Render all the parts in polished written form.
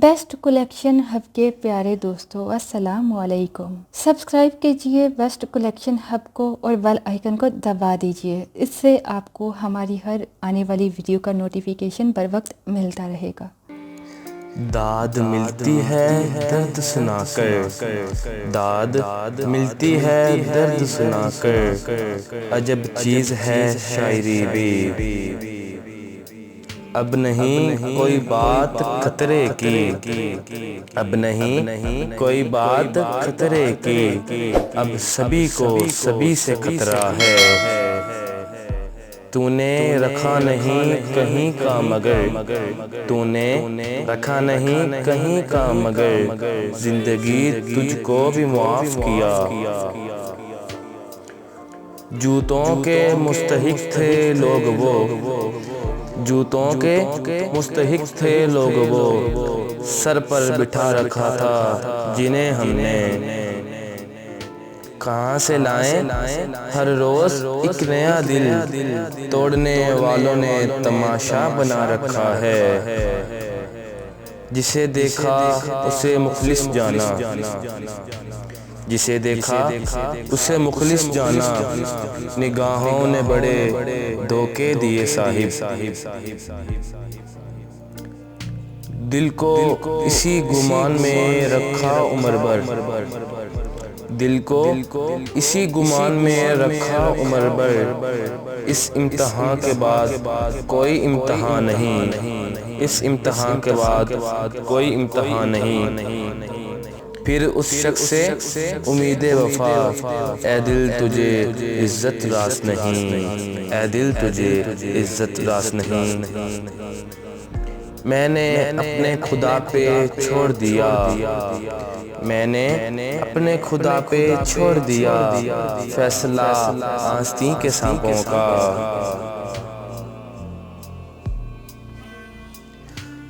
Best collection hub کے پیارے دوستو السلام علیکم۔ سبسکرائب کیجئے بیسٹ کلیکشن ہب کو اور بیل آئیکن کو دبا دیجئے، اس سے آپ کو ہماری ہر آنے والی ویڈیو کا نوٹیفیکیشن بر وقت ملتا رہے گا۔ داد ملتی ہے درد سنا کر، داد ملتی ہے درد سنا کر، عجب چیز ہے شاعری بھی۔ اب نہیں کوئی بات خطرے کی، اب نہیں کوئی بات خطرے کی، اب سبھی کو سبھی سے خطرہ ہے۔ تو نے رکھا نہیں کہیں کا مگر، تو نے رکھا نہیں کہیں کا مگر، زندگی تجھ کو بھی معاف کیا۔ جوتوں کے مستحق تھے لوگ وہ، جوتوں کے مستحق تھے لوگ وہ، سر پر بٹھا رکھا تھا جنہیں ہم نے۔ کہاں سے لائیں ہر روز ایک نیا دل، توڑنے والوں نے تماشا بنا رکھا ہے۔ جسے دیکھا اسے مخلص جانا، جسے دیکھا اسے مخلص جانا، نگاہوں نے بڑے دھوکے دیے صاحب۔ دل کو اسی گمان میں رکھا عمر بھر، دل کو اسی گمان میں رکھا عمر بھر، اس امتحان کے بعد کوئی امتحان نہیں، اس امتحان کے بعد کوئی امتحان نہیں۔ پھر اس شخص سے امید وفا، اے دل تجھے عزت راس نہیں، اے دل تجھے عزت راس نہیں۔ میں نے اپنے خدا پہ چھوڑ دیا، میں نے اپنے خدا پہ چھوڑ دیا، فیصلہ آستین کے سانپوں کا۔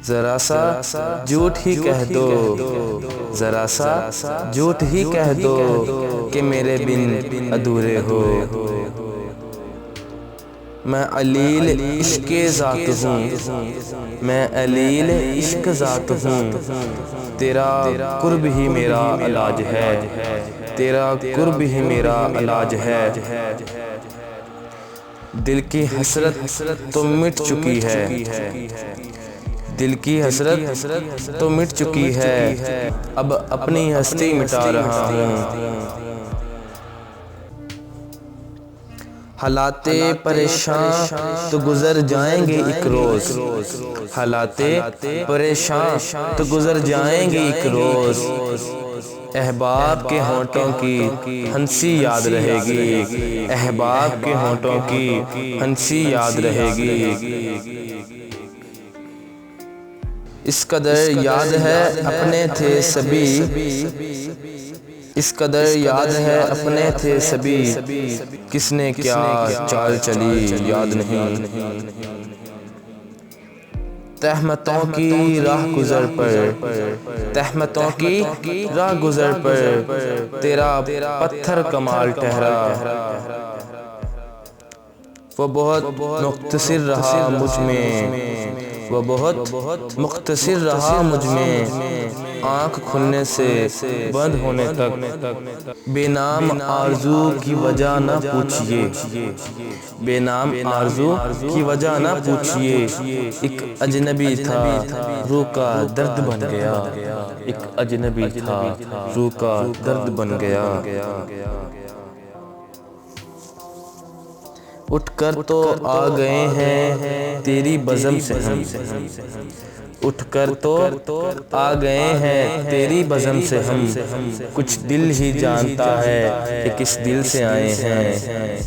ذرا سا جھوٹ ہی کہہ دو، ذرا سا جھوٹ ہی کہہ دو کہ میرے بن ادھورے ہو۔ میں علیل عشق ذات ہوں، میں علیل عشق ذات ہوں، تیرا قرب ہی میرا علاج ہے، تیرا قرب ہی میرا علاج ہے۔ دل کی حسرت تو مٹ چکی ہے، دل کی حسرت تو مٹ چکی ہے، اب اپنی ہستی مٹا رہا ہوں۔ حالات پریشان تو گزر جائیں گے ایک روز، حالات پریشان تو گزر جائیں گے ایک روز، احباب کے ہونٹوں کی ہنسی یاد رہے گی، احباب کے ہونٹوں کی ہنسی یاد رہے گی۔ اس قدر یاد ہے اپنے تھے سبھی، اس قدر یاد ہے اپنے تھے سبھی، کس نے کیا چال چلی یاد نہیں۔ تہمتوں کی راہ گزر پر، تہمتوں کی راہ گزر پر، تیرا پتھر کمال ٹھہرا۔ وہ بہت مختصر رہا مجھ میں، وہ بہت مختصر رہا مجھ میں، آنکھ کھلنے سے بند ہونے تک۔ بے نام آرزو کی وجہ نہ پوچھئے، بے نام آرزو کی وجہ نہ پوچھئے، ایک اجنبی تھا روح کا درد بن گیا، ایک اجنبی تھا روح کا درد بن گیا۔ اٹھ کر تو آ گئے ہیں تیری بزم سے ہم، اٹھ کر تو آ گئے ہیں تیری بزم سے ہم، کچھ دل ہی جانتا ہے کہ کس دل سے آئے ہیں۔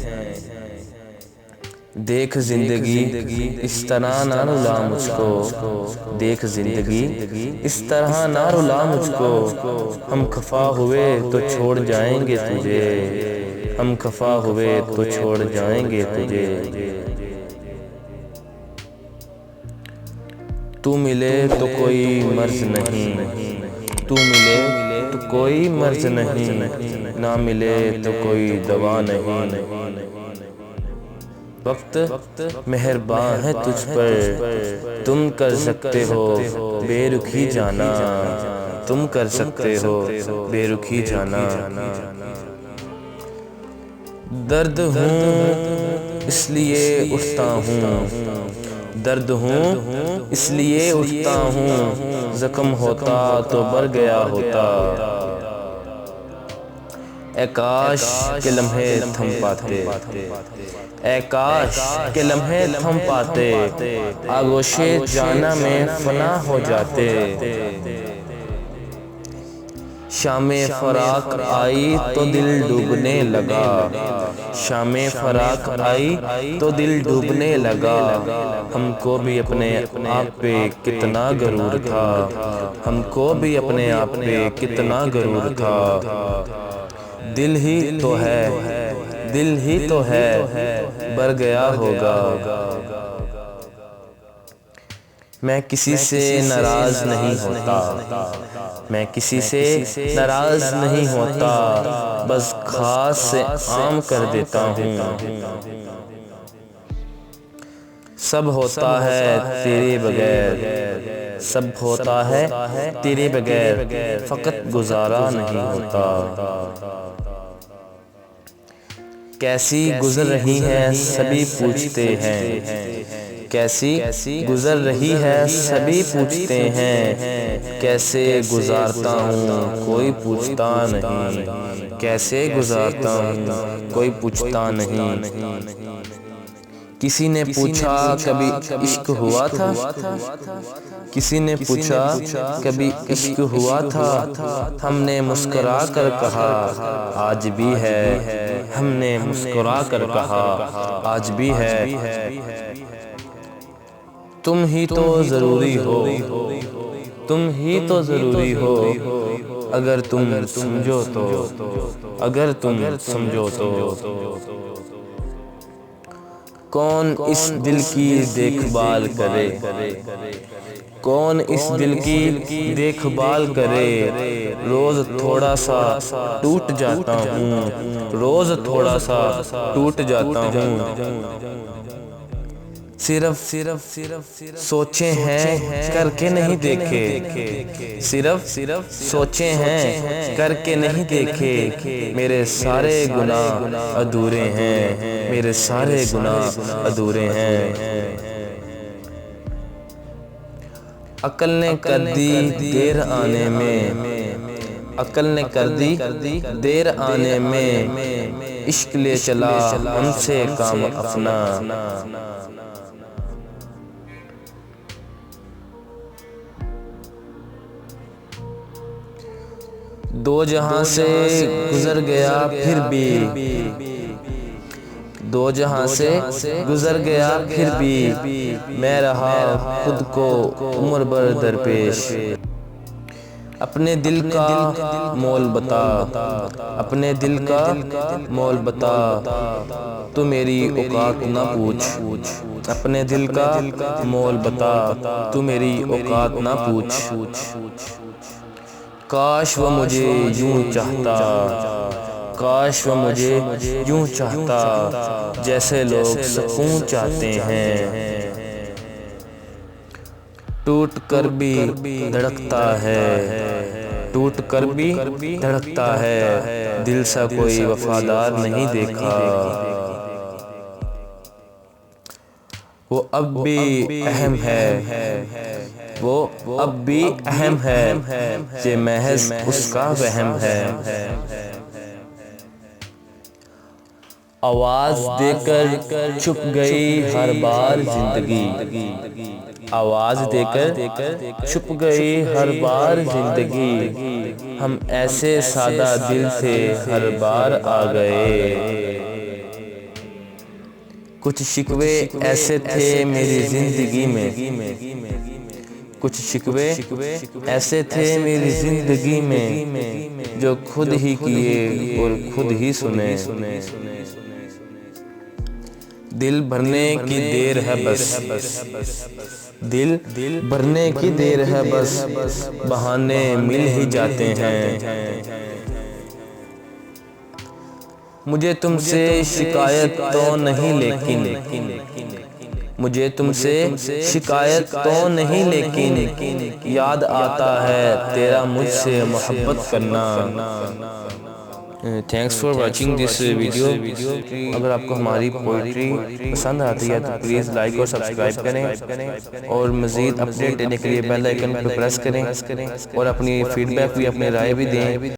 دیکھ زندگی اس طرح نہ رلا مجھ کو، دیکھ زندگی اس طرح نہ رلا مجھ کو، ہم خفا ہوئے تو چھوڑ جائیں گے تجھے، ہم خفا ہوئے تو چھوڑ جائیں گے تجھے۔ تو ملے تو کوئی مرض نہیں، تو ملے تو کوئی مرض نہیں، نہ ملے تو کوئی دوا نہیں۔ وقت مہربان ہے تجھ پر، تم کر سکتے ہو بے رخی جانا، تم کر سکتے ہو بے رخی جانا۔ درد ہوں اس لیے اٹھتا ہوں، درد ہوں اس لیے اٹھتا ہوں، زخم ہوتا تو بھر گیا ہوتا۔ اے کاش کے لمحے تھم پاتے، اے کاش کے لمحے تھم پاتے، آغوش جانا میں فنا ہو جاتے۔ شام فراق آئی تو دل ڈوبنے لگا، شام فراق آئی تو دل ڈوبنے لگا۔ ہم کو بھی اپنے آپ پہ کتنا غرور تھا، ہم کو بھی اپنے آپ پہ کتنا غرور تھا۔ دل ہی تو ہے، دل ہی تو ہے، بھر گیا ہوگا۔ میں کسی سے ناراض نہیں ہوتا، میں کسی سے ناراض نہیں ہوتا، بس خاص سے عام کر دیتا ہوں۔ سب ہوتا ہے تیرے بغیر، سب ہوتا ہے تیرے بغیر، فقط گزارا نہیں ہوتا۔ کیسی گزر رہی ہے سبھی پوچھتے ہیں، کیسی گزر رہی ہے سبھی پوچھتے ہیں، کیسے گزارتا ہوں کوئی پوچھتا نہیں، کیسے گزارتا ہوں کوئی پوچھتا نہیں۔ کسی نے پوچھا کبھی عشق ہوا تھا، کسی نے پوچھا کبھی عشق ہوا تھا، ہم نے مسکرا کر کہا آج بھی ہے، ہم نے مسکرا کر کہا آج بھی ہے۔ تم ہی تو ضروری ہو، تم ہی تو ضروری ہو، اگر تم سمجھو تو، اگر تم سمجھو تو۔ کون اس دل کی دیکھ بھال کرے، کون اس دل کی دیکھ بھال کرے، روز تھوڑا سا ٹوٹ جاتا ہوں، روز تھوڑا سا ٹوٹ جاتا ہوں۔ صرف سوچیں ہیں کر کے نہیں دیکھے، صرف سوچیں ہیں کر کے نہیں دیکھے، میرے سارے گناہ ادھورے ہیں، میرے سارے گناہ ادھورے ہیں۔ عقل نے کر دی دیر آنے میں، عقل نے کر دی دیر آنے میں، عشق لے چلا ہم سے کام اپنا۔ دو جہاں سے گزر گیا پھر بھی، دو جہاں سے گزر گیا پھر بھی، میں رہا خود کو عمر بھر درپیش۔ اپنے دل کا مول بتا، اپنے دل کا مول بتا، تو میری اوقات نہ پوچھ، اپنے دل کا مول بتا، تو میری اوقات نہ پوچھ۔ کاش وہ مجھے یوں چاہتا، کاش وہ مجھے یوں چاہتا، جیسے لوگ سکون چاہتے ہیں۔ ٹوٹ کر بھی دھڑکتا ہے، ٹوٹ کر بھی دھڑکتا ہے، دل سا کوئی وفادار نہیں دیکھا۔ وہ اب بھی اہم ہے، وہ اب بھی اہم ہے، یہ محض اس کا وہم ہے۔ آواز دے کر چھپ گئی ہر بار زندگی، آواز دے کر چھپ گئی ہر بار زندگی، ہم ایسے سادہ دل سے ہر بار آ گئے۔ کچھ شکوے ایسے تھے میری زندگی میں، کچھ شکوے ایسے تھے میری زندگی میں، جو خود ہی کیے اور خود ہی سنے۔ دل بھرنے کی دیر ہے بس، دل بھرنے کی دیر ہے بس، بہانے مل ہی جاتے ہیں۔ مجھے تم سے شکایت تو نہیں لیکن مجھے تم سے شکایت تو نہیں لیکن یاد آتا ہے تیرا مجھ سے محبت کرنا۔ Thanks for watching this video. اگر آپ کو ہماری پوئٹری پسند آتی ہے تو پلیز لائک اور سبسکرائب کریں، اور مزید اپڈیٹ لینے کے لیے بیل آئیکن پہ پریس کریں، اور اپنی فیڈ بیک بھی، اپنی رائے بھی دیں۔